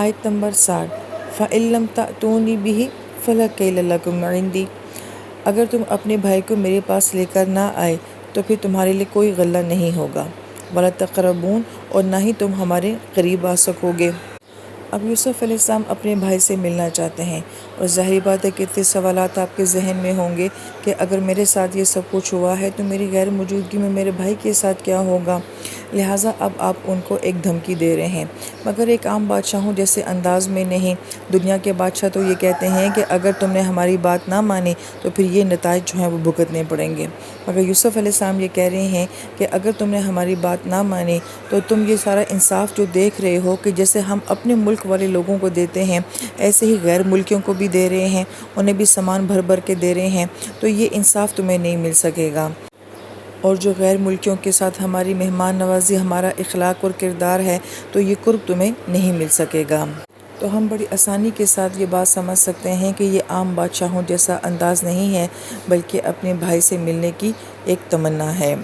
آیت نمبر 60 فَإِن لَّمْ تَأْتُونِي بِهِ فَلَا كَيْلَ لَكُمْ عِندِي، اگر تم اپنے بھائی کو میرے پاس لے کر نہ آئے تو پھر تمہارے لیے کوئی غلہ نہیں ہوگا، وَلَا تَقْرَبُونَ، اور نہ ہی تم ہمارے قریب آ سکو گے۔ اب یوسف علیہ السلام اپنے بھائی سے ملنا چاہتے ہیں، اور ظاہری بات ہے کہ اتنے سوالات آپ کے ذہن میں ہوں گے کہ اگر میرے ساتھ یہ سب کچھ ہوا ہے تو میری غیر موجودگی میں میرے بھائی کے ساتھ کیا ہوگا، لہٰذا اب آپ ان کو ایک دھمکی دے رہے ہیں، مگر ایک عام بادشاہوں جیسے انداز میں نہیں۔ دنیا کے بادشاہ تو یہ کہتے ہیں کہ اگر تم نے ہماری بات نہ مانی تو پھر یہ نتائج جو ہیں وہ بھگتنے پڑیں گے، مگر یوسف علیہ السلام یہ کہہ رہے ہیں کہ اگر تم نے ہماری بات نہ مانی تو تم یہ سارا انصاف جو دیکھ رہے ہو کہ جیسے ہم اپنے ملک والے لوگوں کو دیتے ہیں ایسے ہی غیر ملکیوں کو بھی دے رہے ہیں، انہیں بھی سامان بھر بھر کے دے رہے ہیں، تو یہ انصاف تمہیں نہیں مل سکے گا۔ اور جو غیر ملکیوں کے ساتھ ہماری مہمان نوازی، ہمارا اخلاق اور کردار ہے، تو یہ قرب تمہیں نہیں مل سکے گا۔ تو ہم بڑی آسانی کے ساتھ یہ بات سمجھ سکتے ہیں کہ یہ عام بادشاہوں جیسا انداز نہیں ہے، بلکہ اپنے بھائی سے ملنے کی ایک تمنا ہے۔